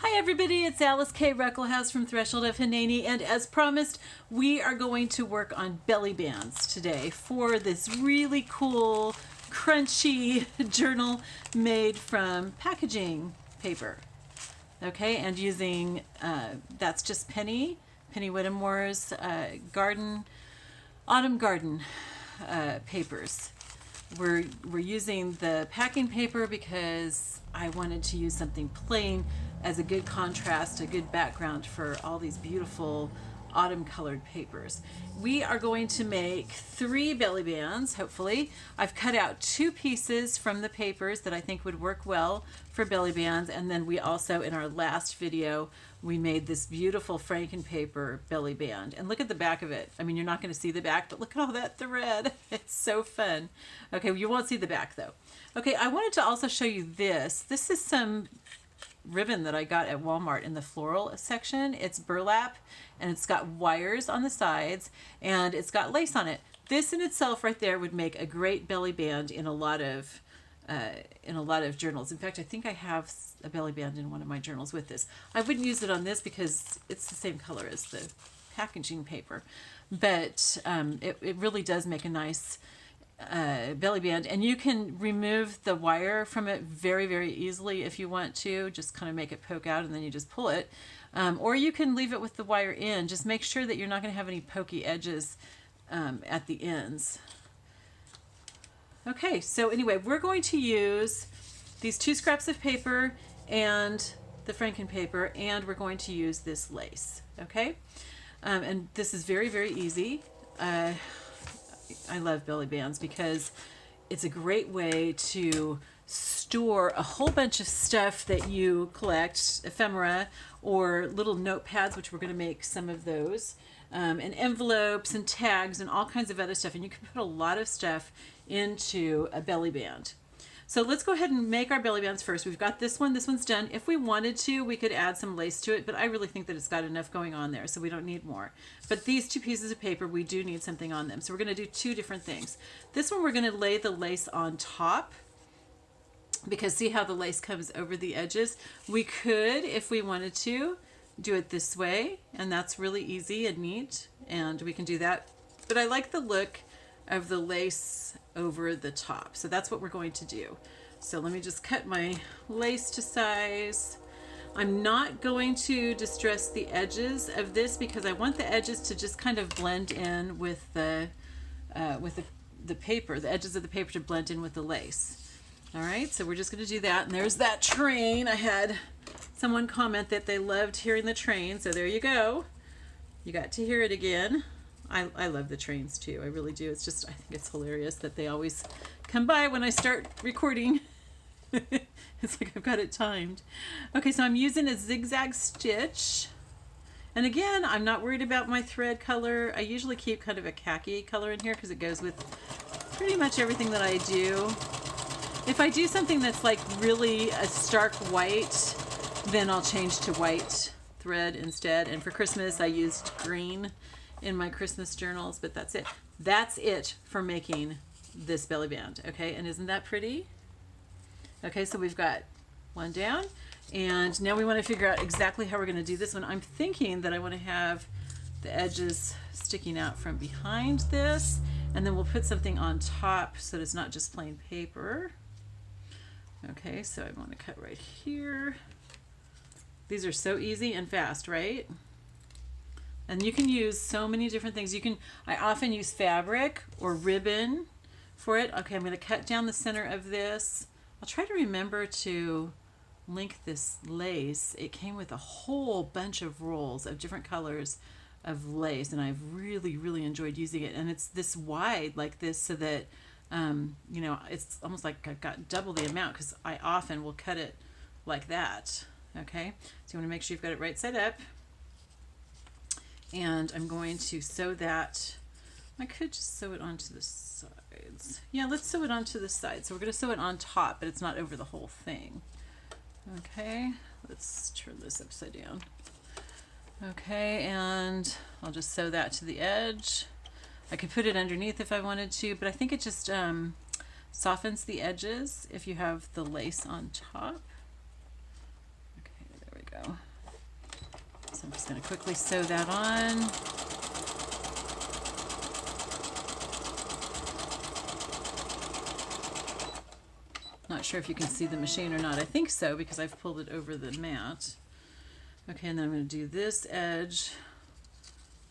Hi everybody, it's Alyce-Kay Ruckelshaus from Threshold of Hineni, and as promised, we are going to work on belly bands today for this really cool, crunchy journal made from packaging paper. Okay, and using, that's just Penny Whittemore's Autumn Garden papers. We're using the packing paper because I wanted to use something plain as a good contrast, a good background for all these beautiful autumn colored papers. We are going to make 3 belly bands, hopefully. I've cut out 2 pieces from the papers that I think would work well for belly bands, and then we also, in our last video, we made this beautiful Franken paper belly band. And look at the back of it. I mean, you're not going to see the back, but look at all that thread. It's so fun. Okay, you won't see the back though. Okay, I wanted to also show you this. This is some ribbon that I got at Walmart in the floral section. It's burlap and it's got wires on the sides and it's got lace on it. This in itself right there would make a great belly band in a lot of journals. In fact, I think I have a belly band in one of my journals with this. I wouldn't use it on this because it's the same color as the packaging paper, but it really does make a nice belly band, and you can remove the wire from it very, very easily if you want to. Just kind of make it poke out and then you just pull it, or you can leave it with the wire in. Just make sure that you're not going to have any pokey edges at the ends. Okay, so anyway, we're going to use these 2 scraps of paper and the Franken paper, and we're going to use this lace, okay? And this is very, very easy. I love belly bands because it's a great way to store a whole bunch of stuff that you collect, ephemera or little notepads, which we're going to make some of those, and envelopes and tags and all kinds of other stuff. And you can put a lot of stuff into a belly band. So let's go ahead and make our belly bands first. We've got this one. This one's done. If we wanted to, we could add some lace to it, but I really think that it's got enough going on there, so we don't need more. But these 2 pieces of paper, we do need something on them. So we're going to do 2 different things. This one, we're going to lay the lace on top, because see how the lace comes over the edges? We could, if we wanted to, do it this way, and that's really easy and neat, and we can do that. But I like the look of the lace over the top, so that's what we're going to do. So let me just cut my lace to size. I'm not going to distress the edges of this because I want the edges to just kind of blend in with the paper, the edges of the paper to blend in with the lace. All right, so we're just going to do that. And there's that train. I had someone comment that they loved hearing the train, so there you go. You got to hear it again. I love the trains too. I really do. It's just, I think it's hilarious that they always come by when I start recording. It's like I've got it timed. Okay, so I'm using a zigzag stitch. And again, I'm not worried about my thread color. I usually keep kind of a khaki color in here because it goes with pretty much everything that I do. If I do something that's like really a stark white, then I'll change to white thread instead. And for Christmas, I used green in my Christmas journals, but that's it. That's it for making this belly band, okay? And isn't that pretty? Okay, so we've got one down, and now we want to figure out exactly how we're going to do this one. I'm thinking that I want to have the edges sticking out from behind this, and then we'll put something on top so that it's not just plain paper. Okay, so I want to cut right here. These are so easy and fast, right? And you can use so many different things. I often use fabric or ribbon for it. Okay, I'm going to cut down the center of this. I'll try to remember to link this lace. It came with a whole bunch of rolls of different colors of lace, and I've really, really enjoyed using it. And it's this wide like this so that, you know, it's almost like I've got double the amount because I often will cut it like that. Okay, so you want to make sure you've got it right side up. And I'm going to sew that. I could just sew it onto the sides. Yeah, let's sew it onto the sides. So we're going to sew it on top, but it's not over the whole thing. Okay, let's turn this upside down. Okay, and I'll just sew that to the edge. I could put it underneath if I wanted to, but I think it just softens the edges if you have the lace on top. Okay, there we go. I'm just going to quickly sew that on. Not sure if you can see the machine or not. I think so because I've pulled it over the mat. Okay, and then I'm going to do this edge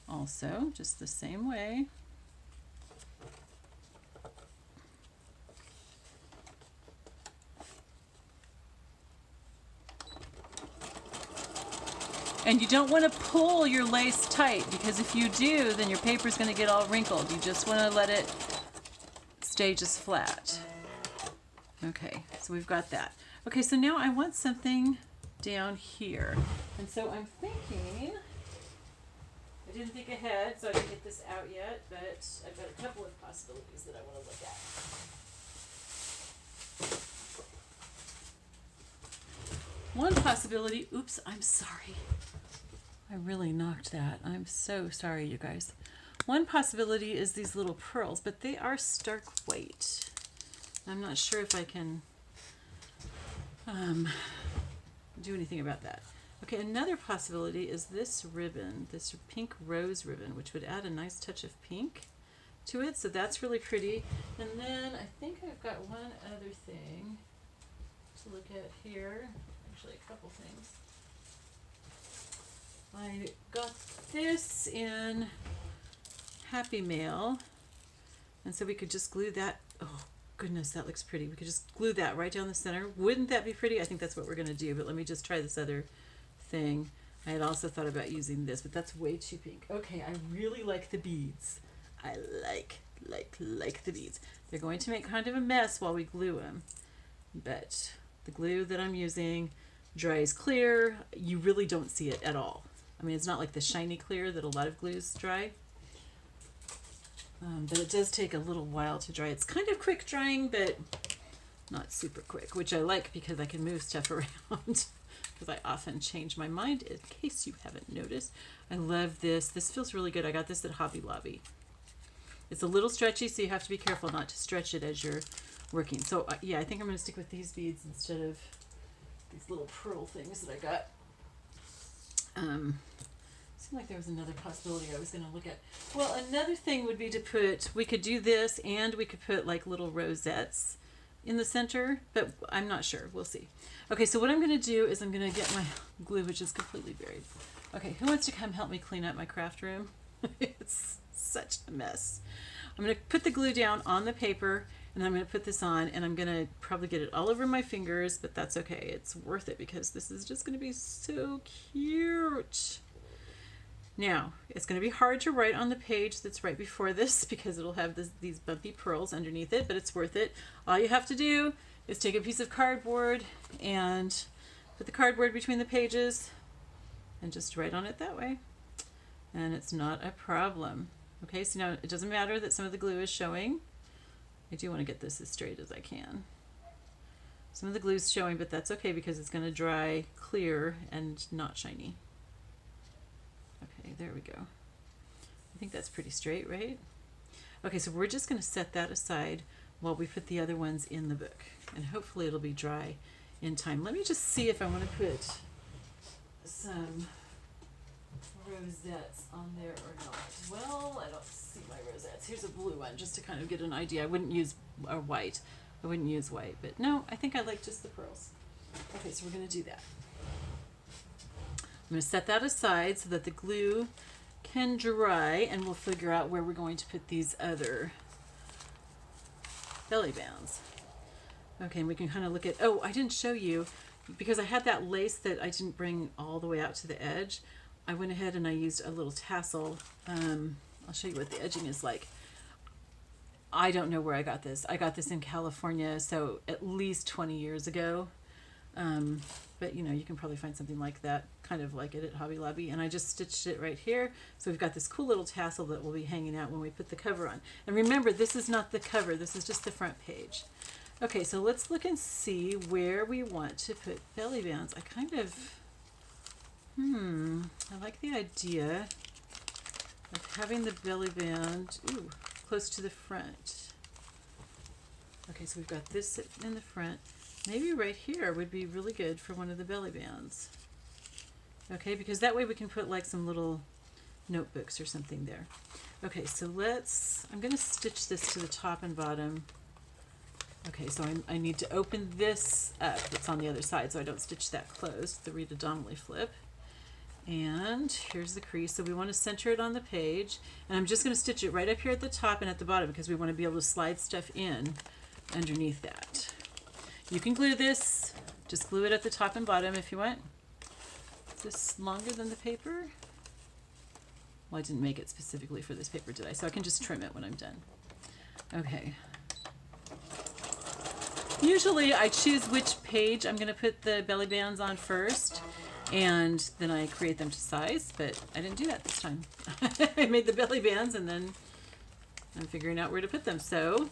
also, just the same way. And you don't want to pull your lace tight, because if you do, then your paper's going to get all wrinkled. You just want to let it stay just flat. Okay, so we've got that. Okay, so now I want something down here. And so I'm thinking, I didn't think ahead, so I didn't get this out yet, but I've got a couple of possibilities that I want to look at. One possibility, oops, I'm sorry. I really knocked that. I'm so sorry, you guys. One possibility is these little pearls, but they are stark white. I'm not sure if I can do anything about that. Okay, another possibility is this ribbon, this pink rose ribbon, which would add a nice touch of pink to it, so that's really pretty. And then I think I've got one other thing to look at here. Actually, a couple things. I got this in Happy Mail, and so we could just glue that. Oh goodness, that looks pretty. We could just glue that right down the center. Wouldn't that be pretty? I think that's what we're going to do, but let me just try this other thing. I had also thought about using this, but that's way too pink. Okay, I really like the beads. I like the beads. They're going to make kind of a mess while we glue them, but the glue that I'm using dries clear. You really don't see it at all. I mean, it's not like the shiny clear that a lot of glues dry, but it does take a little while to dry. It's kind of quick drying, but not super quick, which I like because I can move stuff around because I often change my mind, in case you haven't noticed. I love this. This feels really good. I got this at Hobby Lobby. It's a little stretchy, so you have to be careful not to stretch it as you're working. So yeah, I think I'm going to stick with these beads instead of these little pearl things that I got. Seemed like there was another possibility I was going to look at. Well, another thing would be to put, we could do this and we could put like little rosettes in the center, but I'm not sure. We'll see. Okay, so what I'm going to do is I'm going to get my glue, which is completely buried. Okay, who wants to come help me clean up my craft room? It's such a mess. I'm going to put the glue down on the paper, and I'm going to put this on, and I'm going to probably get it all over my fingers, but that's okay. It's worth it because this is just going to be so cute. Now, it's going to be hard to write on the page that's right before this because it'll have these bumpy pearls underneath it, but it's worth it. All you have to do is take a piece of cardboard and put the cardboard between the pages and just write on it that way. And it's not a problem. Okay, so now it doesn't matter that some of the glue is showing. I do want to get this as straight as I can. Some of the glue is showing, but that's okay because it's going to dry clear and not shiny. Okay, there we go. I think that's pretty straight, right? Okay, so we're just going to set that aside while we put the other ones in the book. And hopefully it'll be dry in time. Let me just see if I want to put some rosettes on there or not. Well, I don't see my rosettes. Here's a blue one just to kind of get an idea. I wouldn't use a white. I wouldn't use white, but no, I think I like just the pearls. Okay, so we're going to do that. I'm going to set that aside so that the glue can dry, and we'll figure out where we're going to put these other belly bands. Okay, and we can kind of look at, oh, I didn't show you, because I had that lace that I didn't bring all the way out to the edge. I went ahead and I used a little tassel. I'll show you what the edging is like. I don't know where I got this. I got this in California, so at least 20 years ago. But you know, you can probably find something like that, kind of like it at Hobby Lobby. And I just stitched it right here. So we've got this cool little tassel that will be hanging out when we put the cover on. And remember, this is not the cover. This is just the front page. Okay, so let's look and see where we want to put belly bands. I kind of, I like the idea of having the belly band, close to the front. Okay, so we've got this in the front. Maybe right here would be really good for one of the belly bands. Okay, because that way we can put like some little notebooks or something there. Okay, so I'm going to stitch this to the top and bottom. Okay, so I need to open this up. It's on the other side, so I don't stitch that closed, the Rita Donnelly flip. And here's the crease. So we want to center it on the page. And I'm just going to stitch it right up here at the top and at the bottom because we want to be able to slide stuff in underneath that. You can glue this. Just glue it at the top and bottom if you want. Is this longer than the paper? Well, I didn't make it specifically for this paper, did I? So I can just trim it when I'm done. Okay. Usually I choose which page I'm going to put the belly bands on first, and then I create them to size, but I didn't do that this time. I made the belly bands and then I'm figuring out where to put them. So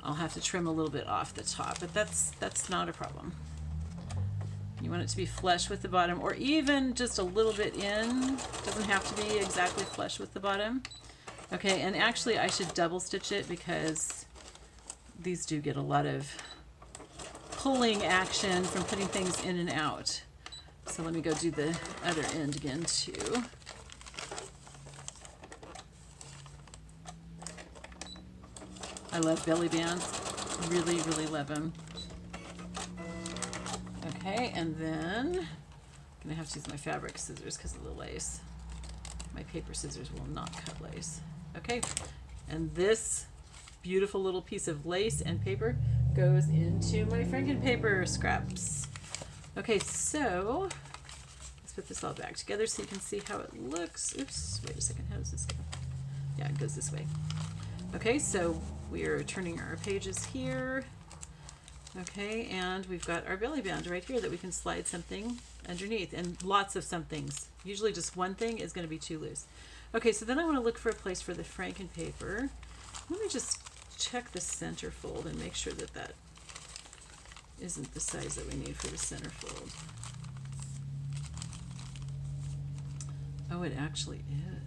I'll have to trim a little bit off the top, but that's not a problem. You want it to be flush with the bottom, or even just a little bit in. Doesn't have to be exactly flush with the bottom. Okay, and actually I should double stitch it because these do get a lot of pulling action from putting things in and out. So let me go do the other end again too. I love belly bands. Really, really love them. Okay, and then I'm gonna have to use my fabric scissors because of the lace. My paper scissors will not cut lace. Okay, and this beautiful little piece of lace and paper goes into my Franken paper scraps. Okay, so let's put this all back together so you can see how it looks. Oops, wait a second, how does this go? Yeah, it goes this way. Okay, so we are turning our pages here. Okay, and we've got our belly band right here that we can slide something underneath, and lots of somethings. Usually just one thing is going to be too loose. Okay, so then I want to look for a place for the Franken paper. Let me just check the center fold and make sure that that isn't the size that we need for the center fold. Oh, it actually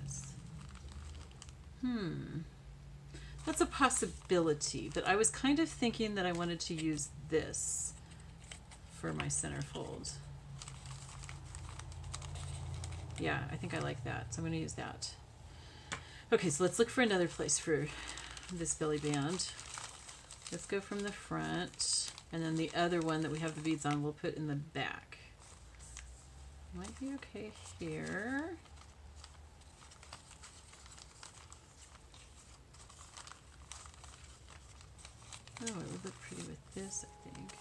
is. That's a possibility, but I was kind of thinking that I wanted to use this for my center fold. Yeah, I think I like that, so I'm going to use that. Okay, so let's look for another place for this belly band. Let's go from the front, and then the other one that we have the beads on we'll put in the back. Might be okay here. Oh, it would look pretty with this, I think.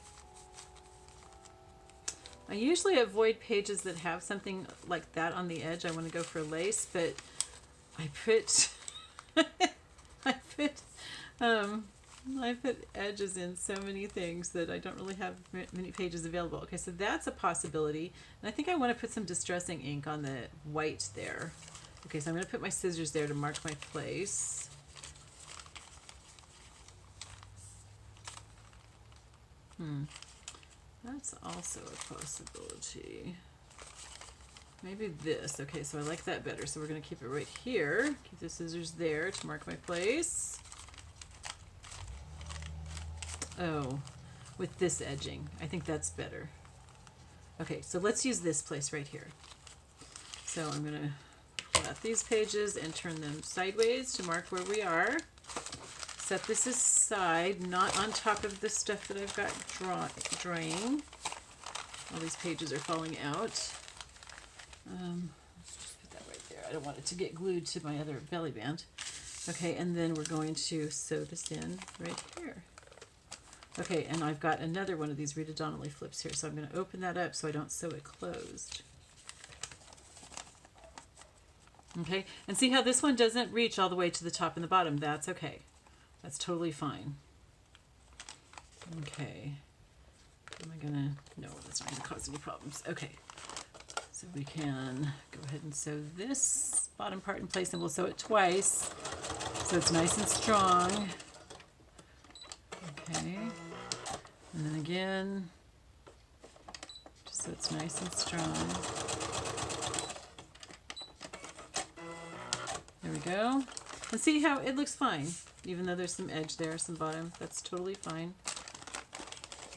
I usually avoid pages that have something like that on the edge. I want to go for lace, but I put I put edges in so many things that I don't really have many pages available. Okay, so that's a possibility. And I think I want to put some distressing ink on the white there. Okay, so I'm going to put my scissors there to mark my place. That's also a possibility. Maybe this. Okay, so I like that better. So we're going to keep it right here. Keep the scissors there to mark my place. Oh, with this edging. I think that's better. Okay, so let's use this place right here. So I'm going to pull out these pages and turn them sideways to mark where we are. Set this aside, not on top of the stuff that I've got drying. All these pages are falling out. Let's just put that right there. I don't want it to get glued to my other belly band. Okay, and then we're going to sew this in right here. Okay, and I've got another one of these Rita Donnelly flips here, so I'm going to open that up so I don't sew it closed. Okay, and see how this one doesn't reach all the way to the top and the bottom. That's okay. That's totally fine. Okay. Am I gonna? No, that's not gonna cause any problems. Okay. So we can go ahead and sew this bottom part in place, and we'll sew it twice so it's nice and strong. Okay. And then again, just so it's nice and strong. There we go. And see how it looks fine, even though there's some edge there, some bottom. That's totally fine.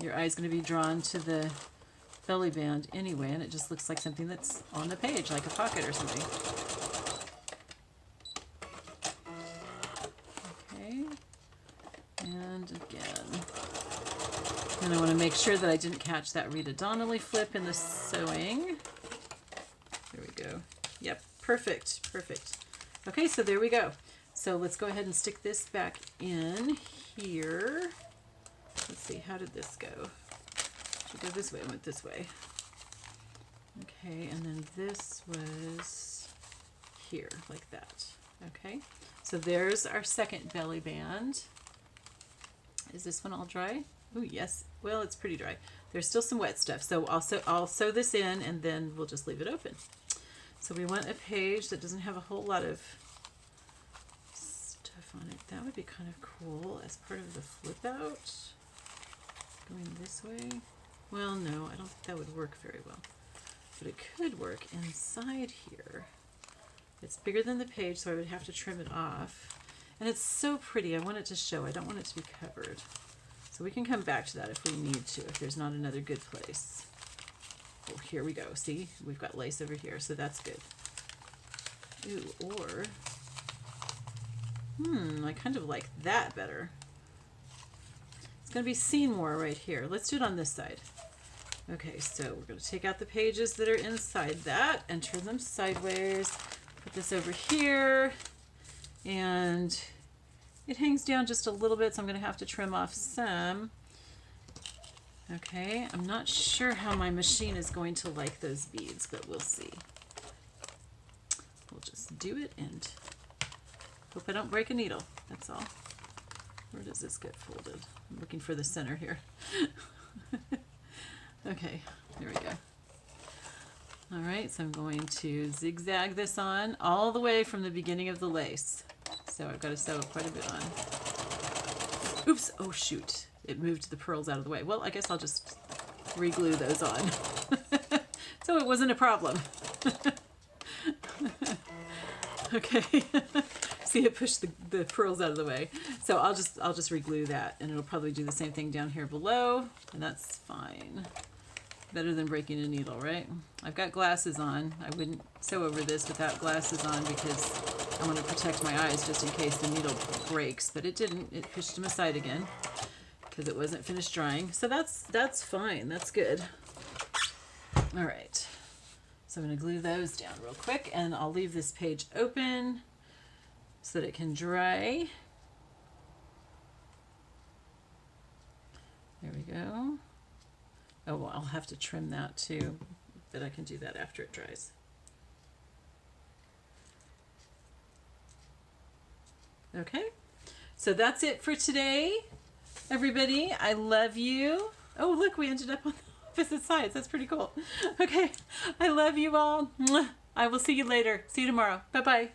Your eye's going to be drawn to the belly band anyway, and it just looks like something that's on the page, like a pocket or something. Okay, and again. And I want to make sure that I didn't catch that Rita Donnelly flip in the sewing. There we go. Yep, perfect, perfect. Okay, so there we go. So let's go ahead and stick this back in here. Let's see, how did this go? Should go this way, it went this way. Okay, and then this was here, like that. Okay, so there's our second belly band. Is this one all dry? Oh yes, well, it's pretty dry. There's still some wet stuff, so I'll sew this in and then we'll just leave it open. So we want a page that doesn't have a whole lot of stuff on it. That would be kind of cool as part of the flip out. Going this way. Well, no, I don't think that would work very well. But it could work inside here. It's bigger than the page, so I would have to trim it off. And it's so pretty. I want it to show. I don't want it to be covered. So we can come back to that if we need to, if there's not another good place. Oh, here we go. See, we've got lace over here, so that's good. Ooh, or, I kind of like that better. It's going to be seen more right here. Let's do it on this side. Okay, so we're going to take out the pages that are inside that and turn them sideways. Put this over here, and it hangs down just a little bit, so I'm going to have to trim off some. Okay, I'm not sure how my machine is going to like those beads, but we'll see. We'll just do it and hope I don't break a needle, that's all. Where does this get folded? I'm looking for the center here. Okay, there we go. All right, so I'm going to zigzag this on all the way from the beginning of the lace. So I've got to sew quite a bit on. Oops, oh shoot. It moved the pearls out of the way. Well, I guess I'll just re-glue those on. So it wasn't a problem. Okay. See, it pushed the pearls out of the way. So I'll just re-glue that, and it'll probably do the same thing down here below, and that's fine. Better than breaking a needle, right? I've got glasses on. I wouldn't sew over this without glasses on because I want to protect my eyes just in case the needle breaks, but it didn't. It pushed them aside again because it wasn't finished drying. So that's fine. That's good. All right. So I'm going to glue those down real quick, and I'll leave this page open so that it can dry. There we go. Oh, well, I'll have to trim that too, but I can do that after it dries. Okay, so that's it for today, everybody. I love you. Oh, look, we ended up on the opposite sides. That's pretty cool. Okay, I love you all. I will see you later. See you tomorrow. Bye-bye.